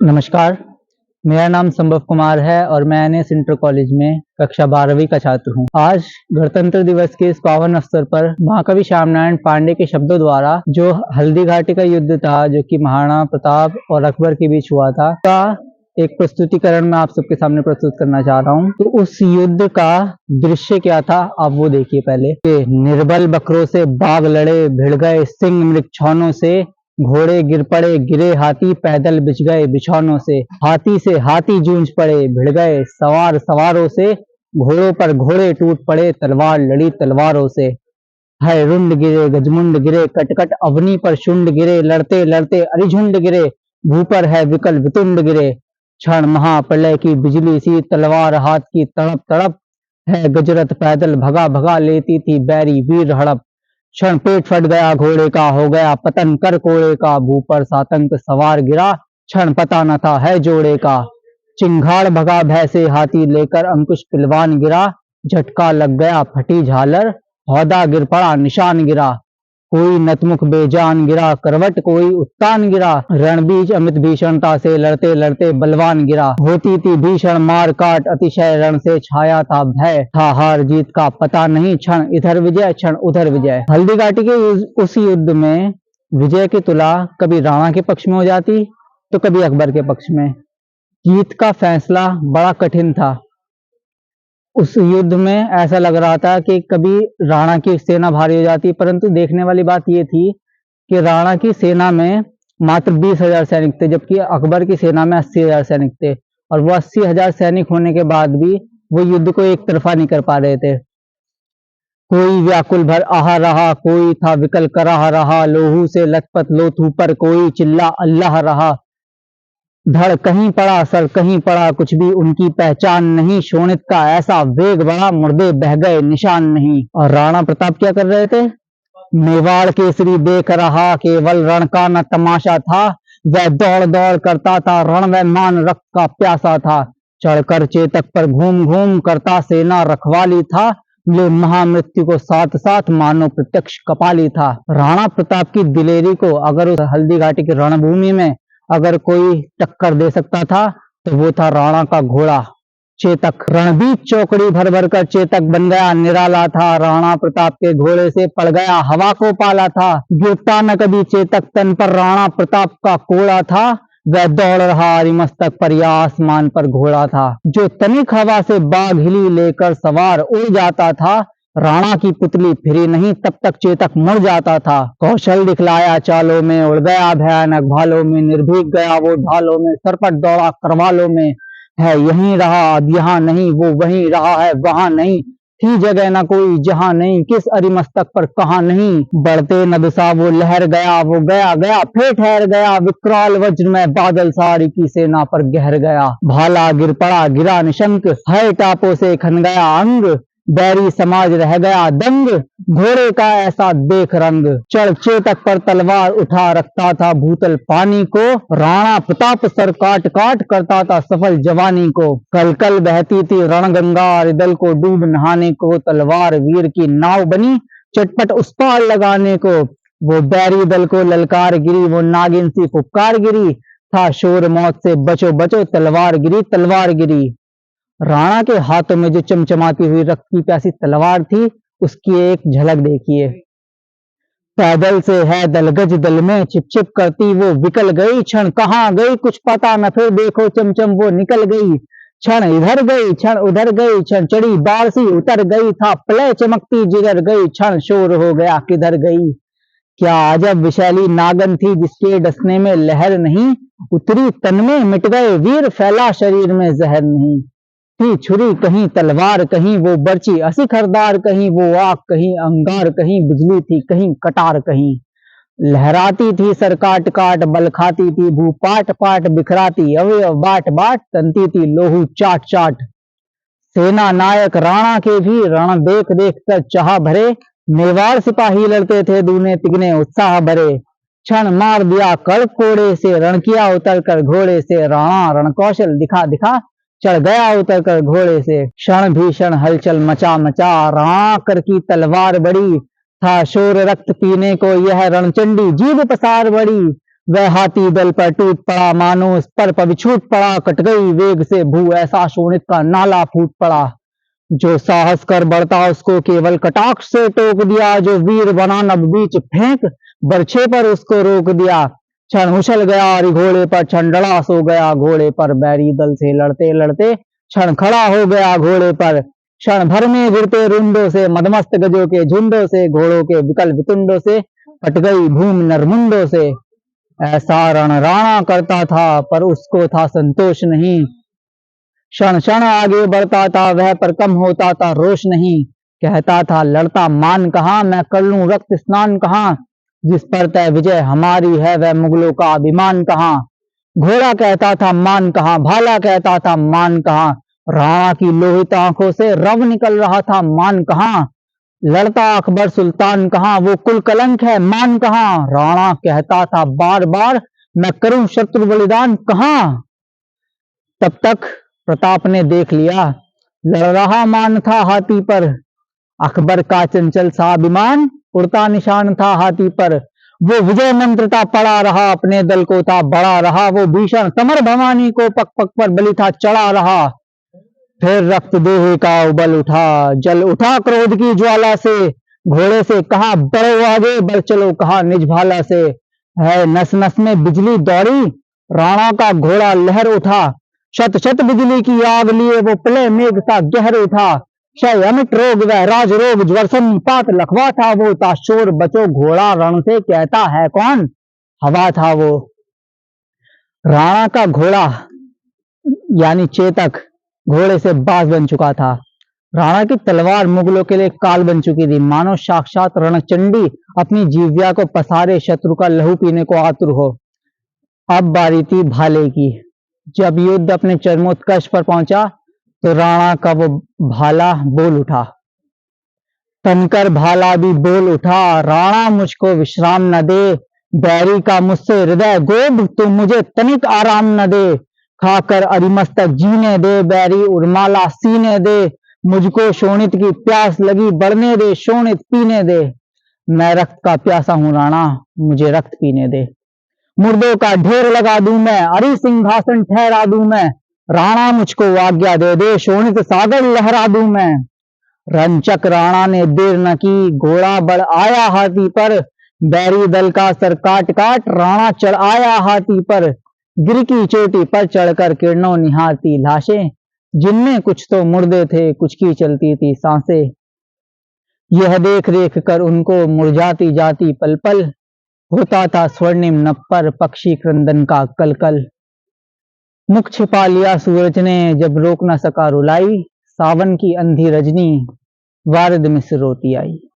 नमस्कार, मेरा नाम संभव कुमार है और मैं एनएस इंटर कॉलेज में कक्षा 12वीं का छात्र हूँ। आज गणतंत्र दिवस के इस पावन अवसर पर महाकवि श्यामनारायण पांडे के शब्दों द्वारा जो हल्दी घाटी का युद्ध था, जो कि महाराणा प्रताप और अकबर के बीच हुआ था, का एक प्रस्तुतिकरण मैं आप सबके सामने प्रस्तुत करना चाह रहा हूँ। तो उस युद्ध का दृश्य क्या था, आप वो देखिए पहले। निर्बल बकरों से बाघ लड़े, भिड़ गए सिंह मृगछौनों से, घोड़े गिर पड़े गिरे हाथी, पैदल बिछ गए बिछौनों से हाथी जूझ पड़े, भिड़ गए सवार सवारों से, घोड़ों पर घोड़े टूट पड़े, तलवार लड़ी तलवारों से। है रुंड गिरे गजमुंड गिरे, कटकट अवनी पर शुंड गिरे, लड़ते लड़ते अरिझुंड गिरे, भूपर है विकल वितुंड गिरे। क्षण महाप्रलय की बिजली सी, तलवार हाथ की तड़प तड़प, है गजरथ पैदल भगा भगा, लेती थी बैरी वीर हड़प। क्षण पेट फट गया घोड़े का, हो गया पतन कर कोड़े का, भूपर सातंक सवार गिरा, क्षण पता न था है जोड़े का। चिंगाड़ भगा भय से हाथी लेकर, अंकुश पिलवान गिरा, झटका लग गया फटी झालर, हौदा गिर पड़ा निशान गिरा। कोई नतमुख बेजान गिरा, करवट कोई उत्तान गिरा, रणबीज अमित भीषणता से, लड़ते लड़ते बलवान गिरा। होती थी भीषण मार काट, अतिशय रण से छाया था भय, था हार जीत का पता नहीं, क्षण इधर विजय क्षण उधर विजय। हल्दी घाटी के उस युद्ध में विजय की तुला कभी राणा के पक्ष में हो जाती तो कभी अकबर के पक्ष में। जीत का फैसला बड़ा कठिन था। उस युद्ध में ऐसा लग रहा था कि कभी राणा की सेना भारी हो जाती, परंतु देखने वाली बात यह थी कि राणा की सेना में मात्र 20,000 सैनिक थे, जबकि अकबर की सेना में 80,000 सैनिक थे। और वो 80,000 सैनिक होने के बाद भी वो युद्ध को एक तरफा नहीं कर पा रहे थे। कोई व्याकुल भर आहा रहा, कोई था विकल कराह रहा, लोहू से लथपथ लोथू पर कोई चिल्ला अल्लाह रहा। धड़ कहीं पड़ा सर कहीं पड़ा, कुछ भी उनकी पहचान नहीं, शोणित का ऐसा वेग बढ़ा, मुर्दे बह गए निशान नहीं। और राणा प्रताप क्या कर रहे थे? मेवाड़ केसरी देख रहा, केवल रण का न तमाशा था, वह दौड़ दौड़ करता था, रण व मान रक्त का प्यासा था। चढ़कर चेतक पर घूम घूम करता सेना रखवाली था, मिले महामृत्यु को साथ साथ, मानो प्रत्यक्ष कपाली था। राणा प्रताप की दिलेरी को अगर उस हल्दी घाटी की रणभूमि में अगर कोई टक्कर दे सकता था तो वो था राणा का घोड़ा चेतक। रणबीच चौकड़ी भर भर कर चेतक बन गया निराला था, राणा प्रताप के घोड़े से पड़ गया हवा को पाला था। गिरता न कभी चेतक तन पर, राणा प्रताप का कोड़ा था, वह दौड़ रहा अरिमस्तक पर या आसमान पर घोड़ा था। जो तनिक हवा से बाघ हिली लेकर सवार उड़ जाता था, राणा की पुतली फिरी नहीं तब तक चेतक मुड़ जाता था। कौशल दिखलाया चालों में, उड़ गया भयानक भालों में, निर्भीक गया वो ढालों में, सरपट दौड़ा करवालों में। है यहीं रहा अब यहाँ नहीं, वो वहीं रहा है वहां नहीं, थी जगह न कोई जहां नहीं, किस अरिमस्तक पर कहा नहीं। बढ़ते नदसा वो लहर गया, वो गया गया फिर ठहर गया, विकराल वज्र में बादल साड़ी की सेना पर गहर गया। भाला गिर पड़ा गिरा निशंक, है टापों से खन गया अंग, बैरी समाज रह गया दंग, घोड़े का ऐसा देख रंग। चढ़ चेतक पर तलवार उठा रखता था भूतल पानी को, राणा प्रताप सर काट काट करता था सफल जवानी को। कल कल बहती थी रणगंगा, रिदल को डूब नहाने को, तलवार वीर की नाव बनी चटपट उस पार लगाने को। वो बैरी दल को ललकार गिरी, वो नागिन सी फुफकार गिरी, था शोर मौत से बचो बचो, तलवार गिरी तलवार गिरी। राणा के हाथों में जो चमचमाती हुई रक्त की प्यासी तलवार थी, उसकी एक झलक देखिए। पैदल से है दलगज दल में, छिप छिप करती वो विकल गई, क्षण कहाँ गई कुछ पता न, फिर देखो चमचम वो निकल गई। क्षण इधर गई क्षण उधर गई, क्षण चढ़ी बारसी उतर गई, था प्रलय चमकती जिधर गई, क्षण शोर हो गया किधर गई। क्या अजब विशैली नागन थी जिसके डसने में लहर नहीं, उतरी तन में मिट गए वीर, फैला शरीर में जहर नहीं। थी छुरी कहीं तलवार कहीं, वो बर्ची असिखरदार कहीं, वो आग कहीं अंगार कहीं, बिजली थी कहीं कटार कहीं। लहराती थी सर काट काट, बल खाती थी भू पाट पाट, बिखराती अवयव बाट बाट, तनती थी लोहू चाट चाट। सेना नायक राणा के भी रण देख देख कर चाह भरे, मेवाड़ सिपाही लड़ते थे दूने तिगने उत्साह भरे। क्षण मार दिया कड़ कोड़े से, रण किया उतर कर घोड़े से, राणा रण कौशल दिखा दिखा, चढ़ गया उतर कर घोड़े से। क्षण भीषण हलचल मचा मचा, राणा कर की तलवार बड़ी, था शोर रक्त पीने को यह रणचंडी जीभ पसार बड़ी। वह हाथी दल पर टूट पड़ा, मानो उस पर पग छूट पड़ा, कट गई वेग से भू, ऐसा शोणित का नाला फूट पड़ा। जो साहस कर बढ़ता उसको केवल कटाक्ष से टोक दिया, जो वीर बना नभ बीच फेंक बरछे पर उसको रोक दिया। क्षण उछल गया अरि घोड़े पर, क्षण डरा सो गया घोड़े पर, बैरी दल से लड़ते लड़ते क्षण खड़ा हो गया घोड़े पर। क्षण भर में गिरते रुंडों से, मदमस्त गजों के झुंडों से, घोड़ों के विकल वितुंडों से, कट गई भूमि नरमुंडों से। ऐसा रण राणा करता था, पर उसको था संतोष नहीं। क्षण क्षण आगे बढ़ता था वह, पर कम होता था रोष नहीं। कहता था लड़ता मान कहाँ, मैं कर लूं रक्त स्नान कहाँ। जिस पर तय विजय हमारी है, वह मुगलों का अभिमान कहाँ। घोड़ा कहता था मान कहाँ, भाला कहता था मान कहाँ। राणा की लोहित आंखों से रव निकल रहा था, मान कहाँ। लड़ता अकबर सुल्तान कहाँ, वो कुल कलंक है मान कहाँ। राणा कहता था बार बार, मैं करूं शत्रु बलिदान कहाँ। तब तक प्रताप ने देख लिया, लड़ रहा मान था हाथी पर। अकबर का चंचल सा अभिमान उड़ता निशान था हाथी पर। वो विजय मंत्र था पड़ा रहा, अपने दल को था बड़ा रहा। वो भीषण समर भवानी को पग पग पर बलि था चढ़ा रहा। फिर रक्त देह का उबल उठा, जल उठा क्रोध की ज्वाला से। घोड़े से कहा बढ़ो आगे, बढ़ चलो कहा निज भाला से। है नस नस में बिजली दौड़ी, राणा का घोड़ा लहर उठा। शत शत बिजली की आग लिए वो प्रलय मेघ सा गहर उठा। क्षय अमिट रोग वह राज रोग, ज्वर पात लखवा था वो। ता शोर बचो घोड़ा रण से, कहता है कौन हवा था वो। राणा का घोड़ा यानी चेतक घोड़े से बाज बन चुका था। राणा की तलवार मुगलों के लिए काल बन चुकी थी, मानो साक्षात रणचंडी अपनी जीव्या को पसारे शत्रु का लहू पीने को आतुर हो। अब बारी थी भाले की। जब युद्ध अपने चरमोत्कर्ष पर पहुंचा, तो राणा का वो भाला बोल उठा। तनकर भाला भी बोल उठा, राणा मुझको विश्राम न दे। बैरी का मुझसे हृदय गोभ, तू मुझे तनिक आराम न दे। खाकर अरिमस्तक जीने दे, बैरी उर्माला सीने दे। मुझको शोणित की प्यास लगी, बढ़ने दे शोणित पीने दे। मैं रक्त का प्यासा हूं राणा, मुझे रक्त पीने दे। मुर्दों का ढेर लगा दूं मैं, अरि सिंहासन ठहरा दूं मैं। राणा मुझको आज्ञा दे दे, शोणित सागर लहरा दूं मैं। रंचक राणा ने देर न की, घोड़ा बढ़ आया हाथी पर। बैरी दल का सर काट काट राणा चढ़ आया हाथी पर। गिर की चोटी पर चढ़कर किरणों निहारती लाशें, जिनमें कुछ तो मुर्दे थे, कुछ की चलती थी सांसें। यह देख देख कर उनको मुरझाती जाती पल पल, होता था स्वर्णिम नभ पर पक्षी क्रंदन का कलकल। मुख छिपा लिया सूरज ने, जब रोक न सका रुलाई। सावन की अंधी रजनी वारिद में से रोती आई।